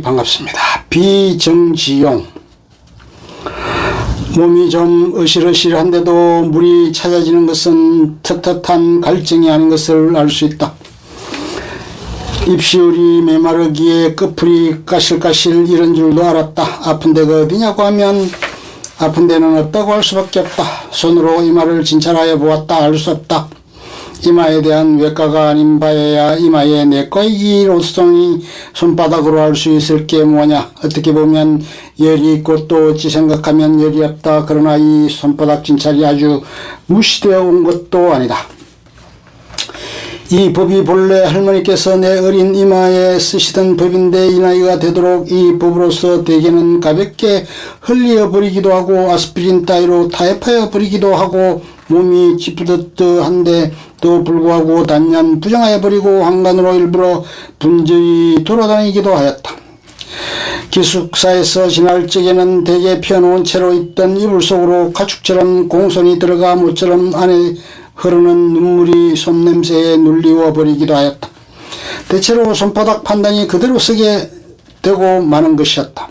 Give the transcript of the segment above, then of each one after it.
반갑습니다. 비정지용. 몸이 좀 으실으실한데도 물이 찾아지는 것은 텁텁한 갈증이 아닌 것을 알 수 있다. 입시울이 메마르기에 끝풀이 까실까실 이런 줄도 알았다. 아픈 데가 어디냐고 하면 아픈 데는 없다고 할 수밖에 없다. 손으로 이마를 진찰하여 보았다. 알 수 없다. 이마에 대한 외과가 아닌 바에야 이마의 내과의 이 로스통이 손바닥으로 알 수 있을 게 뭐냐. 어떻게 보면 열이 있고 또 어찌 생각하면 열이 없다. 그러나 이 손바닥 진찰이 아주 무시되어 온 것도 아니다. 이 법이 본래 할머니께서 내 어린 이마에 쓰시던 법인데 이 나이가 되도록 이 법으로서 대개는 가볍게 흘려 버리기도 하고 아스피린 따위로 타협하여 버리기도 하고 몸이 찌뿌듯한데도 불구하고 단연 부정하여 버리고 한간으로 일부러 분주히 돌아다니기도 하였다. 기숙사에서 지날 적에는 대개 펴놓은 채로 있던 이불 속으로 가축처럼 공손이 들어가 모처럼 안에 흐르는 눈물이 손냄새에 눌리워 버리기도 하였다. 대체로 손바닥 판단이 그대로 쓰게 되고 마는 것이었다.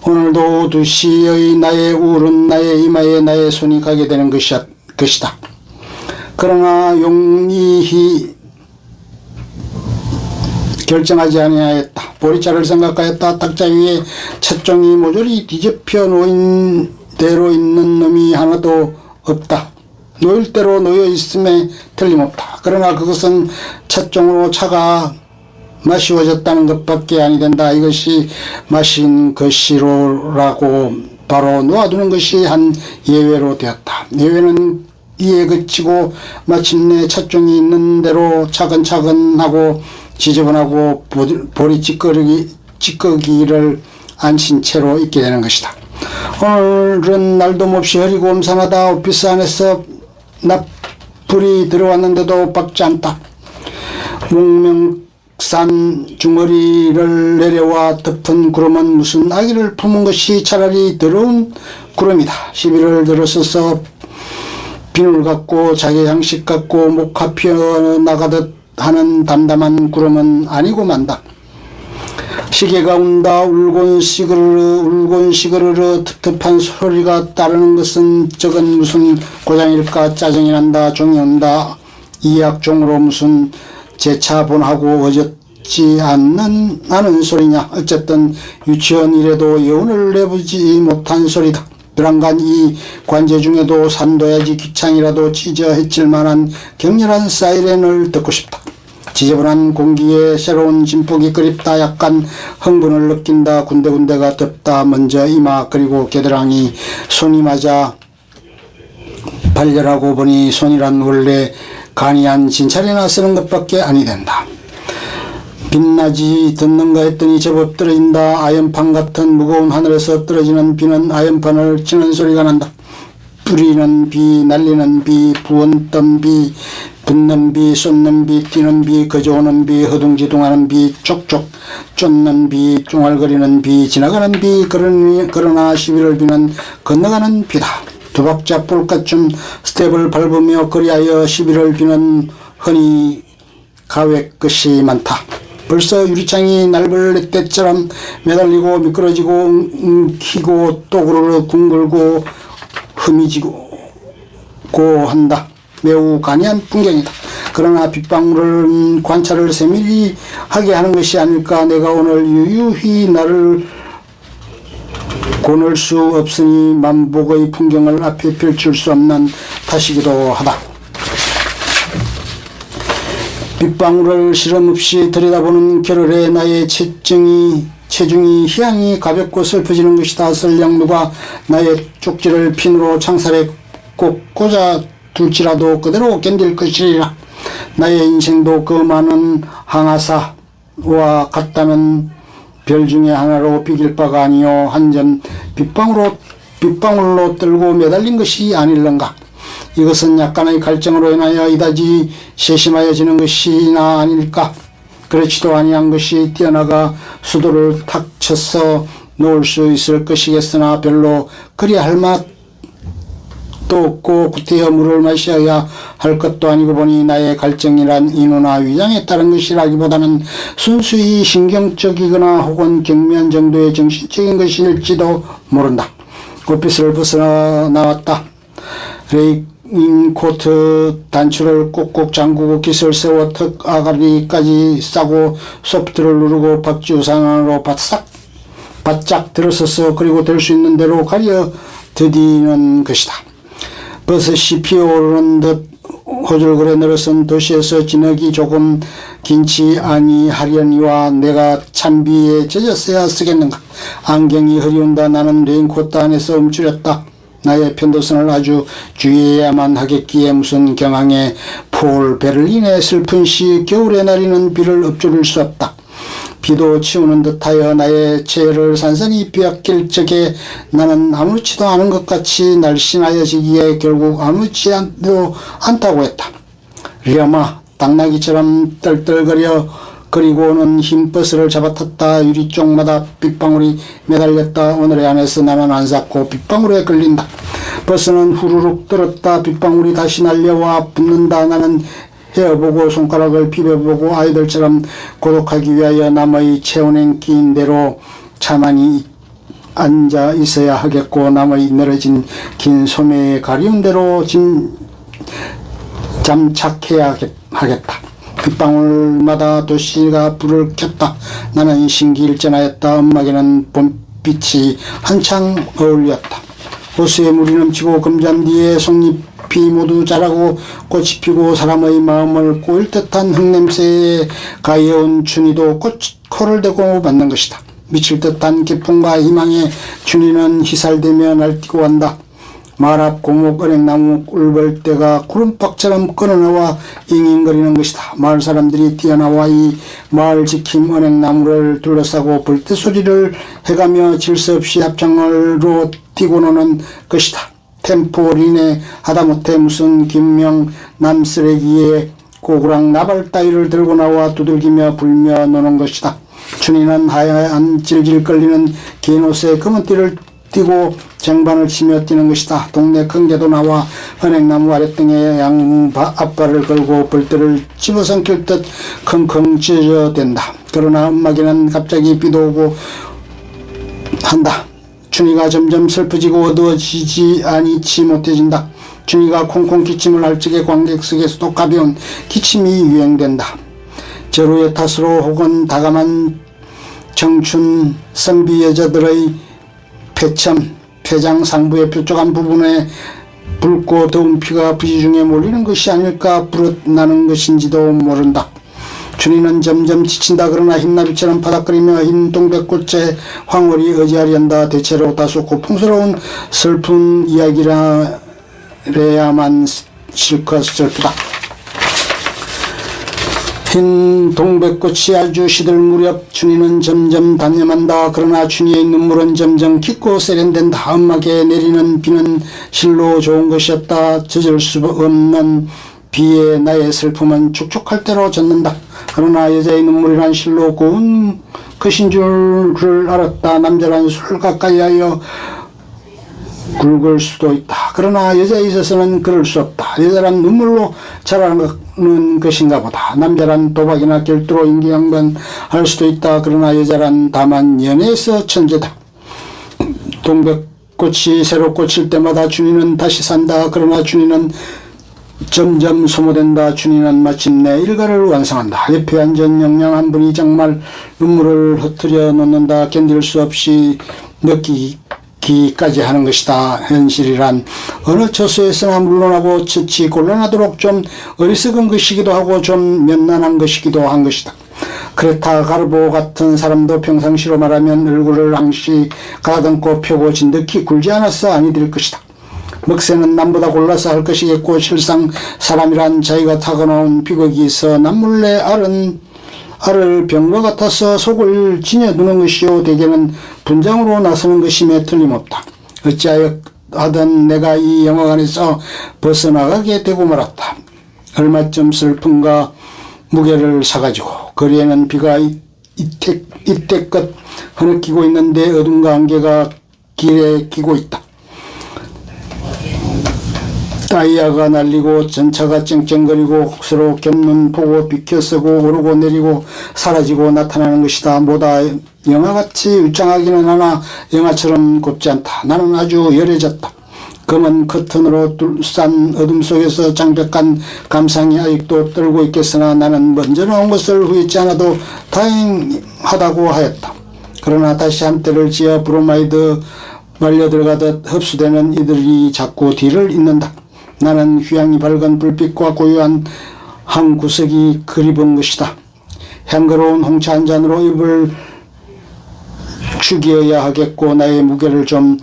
오늘도 2시의 나의 우울은 나의 이마에 나의 손이 가게 되는 것이다. 그러나 용이히 결정하지 아니하였다. 보리자를 생각하였다. 탁자 위에 찻종이 모조리 뒤집혀 놓인 대로 있는 놈이 하나도 없다. 놓일 대로 놓여 있음에 틀림없다. 그러나 그것은 찻종으로 차가 마시워졌다는 것밖에 아니 된다. 이것이 마신 것이로라고 바로 놓아두는 것이 한 예외로 되었다. 예외는 이에 그치고 마침내 찻종이 있는 대로 차근차근하고 지저분하고 보리 찌꺼기를 앉힌 채로 있게 되는 것이다. 오늘은 날도 몹시 흐리고 음산하다. 오피스 안에서 납불이 들어왔는데도 밝지 않다. 목명산 중어리를 내려와 덮은 구름은 무슨 아기를 품은 것이 차라리 더러운 구름이다. 시비를 들어서서 비늘 같고 자기 양식 같고 목화 피어나가듯 하는 담담한 구름은 아니고 만다. 시계가 운다. 울곤 시그르르 텁텁한 소리가 따르는 것은 저건 무슨 고장일까. 짜증이 난다. 종이 온다. 이약종으로 무슨 재차본하고 어졌지 않은 소리냐. 어쨌든 유치원 이래도 여운을 내보지 못한 소리다. 불안간 이 관제 중에도 산둬야지 귀창이라도 찢어 해칠 만한 격렬한 사이렌을 듣고 싶다. 지저분한 공기에 새로운 진폭이 그립다. 약간 흥분을 느낀다. 군데군데가 덥다. 먼저 이마 그리고 겨드랑이 손이 맞아 발열하고 보니 손이란 원래 간이한 진찰이나 쓰는 것밖에 아니 된다. 빛나지 듣는가 했더니 제법 떨어진다. 아연판 같은 무거운 하늘에서 떨어지는 비는 아연판을 치는 소리가 난다. 뿌리는 비, 날리는 비, 부었던 비, 붙는 비, 쏟는 비, 뛰는 비, 거저오는 비, 허둥지둥하는 비, 촉촉 쫓는 비, 쫑알거리는 비, 지나가는 비. 그러나 11월 비는 건너가는 비다. 두 박자 볼까쯤 스텝을 밟으며 그리하여 11월 비는 흔히 가외 것이 많다. 벌써 유리창이 날벌레 떼처럼 매달리고 미끄러지고 웅키고 또그르르 둥글고 흠이지고 한다. 매우 간이한 풍경이다. 그러나 빗방울은 관찰을 세밀히 하게 하는 것이 아닐까. 내가 오늘 유유히 나를 고늘 수 없으니 만복의 풍경을 앞에 펼칠 수 없는 탓이기도 하다. 빗방울을 실험없이 들여다보는 겨를에 나의 체중이 희양이 가볍고 슬퍼지는 것이다. 설령 누가 나의 쪽지를 핀으로 창살에 꼭 꽂아 둘지라도 그대로 견딜 것이라. 나의 인생도 그 많은 항아사와 같다면 별 중에 하나로 비길 바가 아니요 한점 빗방울로 떨고 매달린 것이 아닐런가. 이것은 약간의 갈증으로 인하여 이다지 세심하여지는 것이나 아닐까. 그렇지도 아니한 것이 뛰어나가 수도를 탁 쳐서 놓을 수 있을 것이겠으나 별로 그리 할 맛 도 없고 구태여 물을 마셔야 할 것도 아니고 보니 나의 갈증이란 인후나 위장에 따른 것이라기보다는 순수히 신경적이거나 혹은 경미한 정도의 정신적인 것일지도 모른다. 옷깃을 벗어나왔다. 레인코트 단추를 꾹꾹 잠그고 깃을 세워 턱 아가리까지 싸고 소프트를 누르고 박쥐 우산 안으로 바짝 들어서서 그리고 될 수 있는 대로 가려 드디는 것이다. 버섯이 피어오르는 듯 호줄거려 늘어선 도시에서 지내기 조금 긴치 아니하려니와 내가 찬비에 젖었어야 쓰겠는가. 안경이 흐리운다. 나는 레인코트 안에서 움츠렸다. 나의 편도선을 아주 주의해야만 하겠기에 무슨 경항에 폴 베를린의 슬픈 시 겨울에 내리는 비를 엎조릴 수 없다. 비도 치우는 듯하여 나의 체해를 산산이 빼앗길 적에 나는 아무렇지도 않은 것 같이 날씬하여지기에 결국 아무렇지도 않다고 했다. 리아마 당나귀처럼 떨떨거려 그리고는 흰 버스를 잡아탔다. 유리 쪽마다 빗방울이 매달렸다. 오늘의 안에서 나는 안 샀고 빗방울에 걸린다. 버스는 후루룩 떨었다. 빗방울이 다시 날려와 붙는다. 나는 헤어보고 손가락을 비벼보고 아이들처럼 고독하기 위하여 남의 체온엔 끼인 대로 가만히 앉아 있어야 하겠고 남의 늘어진 긴 소매에 가리운 대로 잠착해야 하겠다. 빗방울마다 도시가 불을 켰다. 나는 신기일전하였다. 음악에는 봄빛이 한창 어울렸다. 호수에 물이 넘치고 금잔 뒤에 송잎이 모두 자라고 꽃이 피고 사람의 마음을 꼬일 듯한 흙냄새에 가여운 춘이도 코를 대고 맞는 것이다. 미칠 듯한 기쁨과 희망에 춘이는 희살되며 날뛰고 간다. 마을 앞 고목 은행나무 꿀벌떼가 구름박처럼 끊어나와 잉잉거리는 것이다. 마을 사람들이 뛰어나와 이 마을 지킴 은행나무를 둘러싸고 벌떼 소리를 해가며 질서 없이 합창으로 뛰고 노는 것이다. 템포린에 하다못해 무슨 김명 남쓰레기에 고구랑 나발 따위를 들고 나와 두들기며 불며 노는 것이다. 춘이는 하얀 질질 끌리는 긴 옷에 검은 띠를 띠고 쟁반을 치며 뛰는 것이다. 동네 큰 개도 나와 은행나무 아랫등에 양 앞발을 걸고 벌떼를 집어삼킬 듯 킁킁 찢어댄다. 그러나 음악에는 갑자기 비도 오고 한다. 춘이가 점점 슬퍼지고 어두워지지 아니치 못해진다. 춘이가 콩콩 기침을 할 적에 관객석에서도 가벼운 기침이 유행된다. 제로의 탓으로 혹은 다감한 청춘 선비 여자들의 폐장 상부의 뾰족한 부분에 붉고 더운 피가 부지 중에 몰리는 것이 아닐까 불어나는 것인지도 모른다. 춘이는 점점 지친다. 그러나 흰나비처럼 바닥거리며 흰 동백꽃에 황홀히 의지하려한다. 대체로 다소 고풍스러운 슬픈 이야기라야만 실컷 슬프다. 흰 동백꽃이 아주 시들 무렵 춘이는 점점 단념한다. 그러나 춘이의 눈물은 점점 깊고 세련된다. 음악에 내리는 비는 실로 좋은 것이었다. 젖을 수 없는 비에 나의 슬픔은 촉촉할 대로 젖는다. 그러나 여자의 눈물이란 실로 고운 것인 줄을 알았다. 남자란 술 가까이 하여 굵을 수도 있다. 그러나 여자에 있어서는 그럴 수 없다. 여자란 눈물로 자라는 것인가 보다. 남자란 도박이나 결투로 인기양반 할 수도 있다. 그러나 여자란 다만 연애에서 천재다. 동백꽃이 새로 꽂힐 때마다 춘이는 다시 산다. 그러나 춘이는 점점 소모된다. 춘이는 마침내 일가를 완성한다. 옆에 앉은 영양한 분이 정말 눈물을 흩트려 놓는다. 견딜 수 없이 느끼기까지 하는 것이다. 현실이란 어느 처소에서나 물러나고 처치 곤란하도록 좀 어리석은 것이기도 하고 좀 면난한 것이기도 한 것이다. 그레타 가르보 같은 사람도 평상시로 말하면 얼굴을 항시 가다듬고 펴고 진득히 굴지 않아서 아니 될 것이다. 먹새는 남보다 골라서 할 것이겠고 실상 사람이란 자기가 타고나온 비극이 있어 남몰래 알을 병과 같아서 속을 지녀두는 것이요 대개는 분장으로 나서는 것임에 틀림없다. 어찌하든 내가 이 영화관에서 벗어나가게 되고 말았다. 얼마쯤 슬픔과 무게를 사가지고 거리에는 비가 이때껏 흐느끼고 있는데 어둠과 안개가 길에 끼고 있다. 타이어가 날리고 전차가 쨍쨍거리고 서로 견문 보고 비켜서고 오르고 내리고 사라지고 나타나는 것이다. 뭐다 영화같이 울창하기는 하나 영화처럼 곱지 않다. 나는 아주 열해졌다. 검은 커튼으로 둘싼 어둠 속에서 장벽한 감상이 아직도 떨고 있겠으나 나는 먼저 나온 것을 후회치 않아도 다행하다고 하였다. 그러나 다시 한때를 지어 브로마이드 말려 들어가듯 흡수되는 이들이 자꾸 뒤를 잇는다. 나는 휴양이 밝은 불빛과 고요한 한 구석이 그리운 것이다. 향그러운 홍차 한 잔으로 입을 죽여야 하겠고 나의 무게를 좀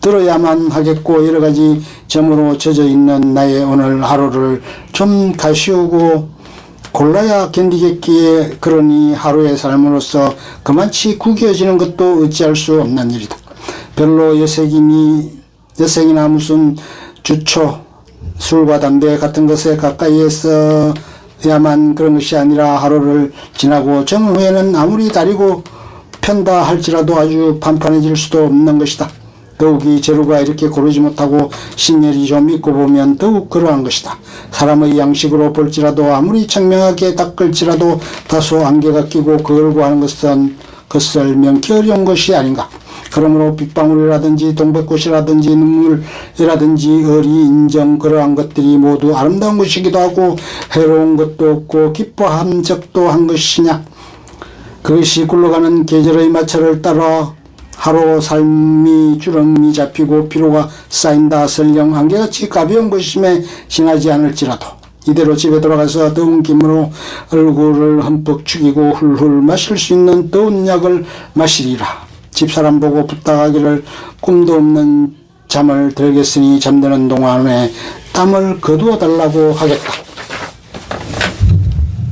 들어야만 하겠고 여러가지 점으로 젖어있는 나의 오늘 하루를 좀 가시우고 골라야 견디겠기에 그러니 하루의 삶으로서 그만치 구겨지는 것도 어찌할 수 없는 일이다. 별로 여색이나 무슨 주초, 술과 담배 같은 것에 가까이에서야만 그런 것이 아니라 하루를 지나고 정 후에는 아무리 다리고 편다 할지라도 아주 판판해질 수도 없는 것이다. 더욱이 재료가 이렇게 고르지 못하고 신열이 좀 있고 보면 더욱 그러한 것이다. 사람의 양식으로 볼지라도 아무리 청명하게 닦을지라도 다소 안개가 끼고 그을고 하는 것을 명키 어려운 것이 아닌가. 그러므로 빗방울이라든지 동백꽃이라든지 눈물이라든지 의리, 인정 그러한 것들이 모두 아름다운 것이기도 하고 해로운 것도 없고 기뻐한 적도 한 것이냐. 그것이 굴러가는 계절의 마찰을 따라 하루 삶이 주름이 잡히고 피로가 쌓인다 설령 안개같이 가벼운 것임에 지나지 않을지라도 이대로 집에 돌아가서 더운 김으로 얼굴을 흠뻑 죽이고 훌훌 마실 수 있는 더운 약을 마시리라. 집사람 보고 부탁하기를 꿈도 없는 잠을 들겠으니 잠드는 동안에 땀을 거두어 달라고 하겠다.